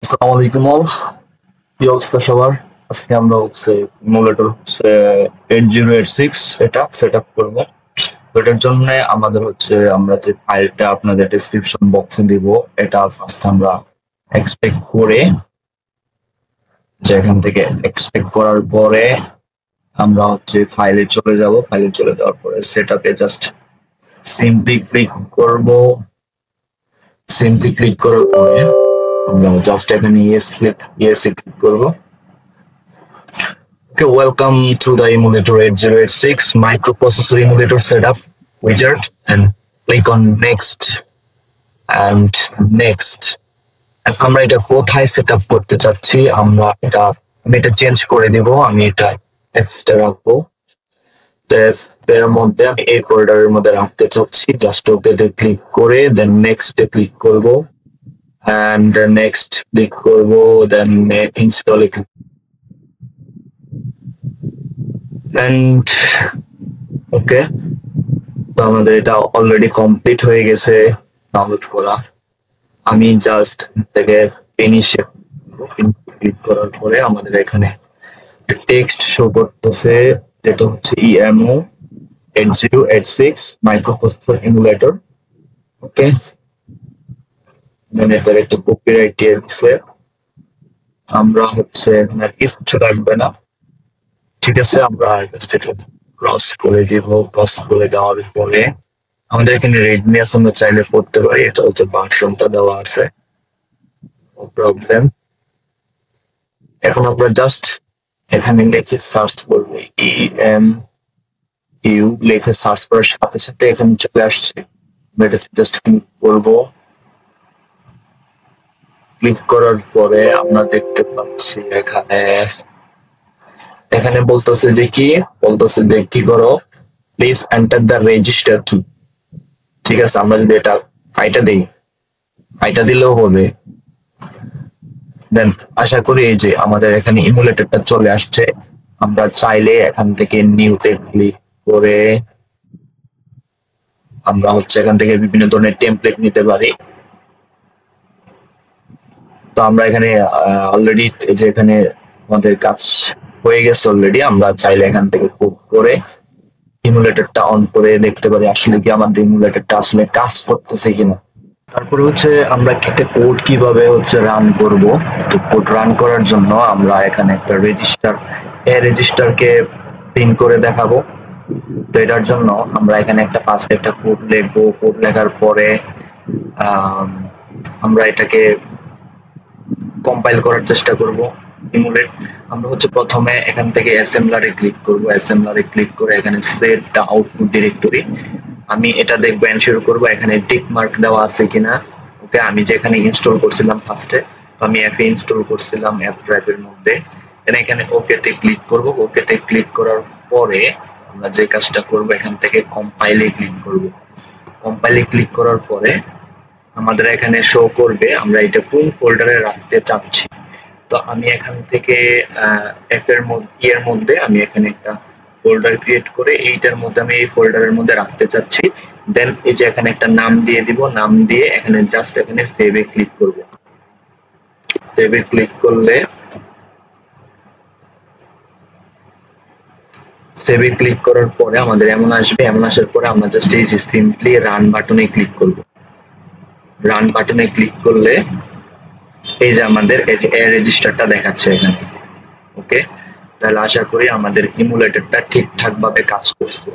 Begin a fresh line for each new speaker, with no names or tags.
আসসালামু আলাইকুম অল, কি অবস্থা সবার? আজকে আমরা ইমুলেটর 8086 এটা সেট আপ করবো। তো এটার জন্য আমাদের আমরা যে ফাইলটা আপনাদের ডেসক্রিপশন বক্সে দিব, এটা ফার্স্ট আমরা এক্সপেক্ট করে, যে এখান থেকে এক্সপেক্ট করার পরে আমরা ফাইলে চলে যাব। ফাইলে চলে যাওয়ার পরে সেট আপে জাস্ট সিম্পলি ক্লিক করব। সিম্পলি ক্লিক করার পরে আমরা জাস্ট এখানে ইয়েস ক্লিক করব। Okay, welcome to the emulator 8086 microprocessor emulator setup wizard, and click on next and next. And আমরা এটা কোথায় সেটআপ করতে চাচ্ছি, আমি এটা চেঞ্জ করে দিব। আমি এটা এক্সট্রা রাখবো। এর মধ্যে আমি এই ফোল্ডারের মধ্যে রাখতে চাচ্ছি। জাস্ট ওকেতে ক্লিক করে দেন নেক্সটে ক্লিক করব, and নেক্সট ক্লিক করব, দেন ইনস্টল এ and ওকে। তো আমাদের এটা অলরেডি কমপ্লিট হয়ে গেছে ডাউনলোড করা। আমি জাস্ট থেকে ফিনিশে ক্লিক করার পরে আমাদের এখানে টেক্সট শো করতেছে, যেটা হচ্ছে ইএমও 8086 মাইক্রোপ্রসেসর ইমুলেটর। ওকে, মানে এটার একটা কপিরাইট দিয়ে দিচ্ছে। আমরা কিছু লাগবে না, ঠিক আছে। আমরা ক্রস করে দিব। ক্রস করে দেওয়ার পরে আমাদের এখানে রেডমি আছে, আমরা চাইলে পড়তে পারি। এটা হচ্ছে ভার্সনটা দেওয়া আছে, নো প্রবলেম। এখন আমরা জাস্ট এখানে লিখে সার্চ করবো, ইউ লিখে সার্চ করার সাথে সাথে এখানে চলে আসছে। জাস্ট ক্লিক করবো। ক্লিক করার পরে আমরা দেখতে পাচ্ছি এখানে বলতেছে যে কি করো, প্লিজ এন্টার দ্য রেজিস্টার কি। ঠিক আছে, আমরা যদি এটা আইটা দিলেও হবে। দেন আশা করি এই যে আমাদের এখানে ইমুলেটরটা চলে আসছে। আমরা চাইলে এখান থেকে নিউতে ক্লিক করে আমরা এখান থেকে বিভিন্ন ধরনের টেমপ্লেট নিতে পারি। তো আমরা এখানে অলরেডি যে এখানে আমাদের কাজ হয়ে গেছে অলরেডি। আমরা চাইলে এখান থেকে কোড করে ইমুলেটরটা অন করে দেখতে পারি আসলে কি আমাদের ইমুলেটরটা আসলে কাজ করতেছে কিনা। তারপরে আমরা একটা কোড কিভাবে রান করব। তো কোড রান করার জন্য আমরা এখানে একটা রেজিস্টারকে প্রিন্ট করে দেখাবো। তো এটার জন্য আমরা এখানে ফার্স্ট একটা কোড লিখবো। কোড লেখার পরে আমরা এটাকে কম্পাইল করার চেষ্টা করব। ইমুলেট আমরা প্রথমে এখান থেকে অ্যাসেম্বলারে ক্লিক করব। অ্যাসেম্বলারে ক্লিক করে এখানে সেট দ্য আউটপুট ডিরেক্টরি আমি এটা দেখবো, এনশিওর করব এখানে টিক মার্ক দেওয়া আছে কিনা। ওকে, আমি যেখানে ইনস্টল করছিলাম ফার্স্টে, তো আমি এফ ইনস্টল করছিলাম এফ ড্রাইভের মধ্যে। এখানে ওকে তে ক্লিক করব। ওকে তে ক্লিক করার পরে আমরা যে কাজটা করব, এখান থেকে কম্পাইলে ক্লিক করব। কম্পাইলে ক্লিক করার পরে আমাদের এখানে শো করবে আমরা এটা কোন ফোল্ডারে রাখতে চাচ্ছি। তো আমি এখান থেকে এফ এর মধ্যে আমি এখানে একটা ফোল্ডার ক্রিয়েট করে এইটার মধ্যে আমি এই ফোল্ডারের মধ্যে রাখতে চাচ্ছি। দেন এই যে এখানে একটা নাম দিয়ে দিব। নাম দিয়ে এখানে জাস্ট এখানে সেভে ক্লিক করব। সেভে ক্লিক করলে সেভে ক্লিক করার পরে আমাদের এমন আসবে। এমন আসার পরে আমরা জাস্ট এই যে সিম্পলি রান বাটনে ক্লিক করব। রান বাটনে ক্লিক করলে এই যে আমাদের এই যে রেজিস্টারটা দেখাচ্ছে এখানে। ওকে, তাহলে আশা করি আমাদের ইমুলেটরটা ঠিকঠাক ভাবে কাজ করছে।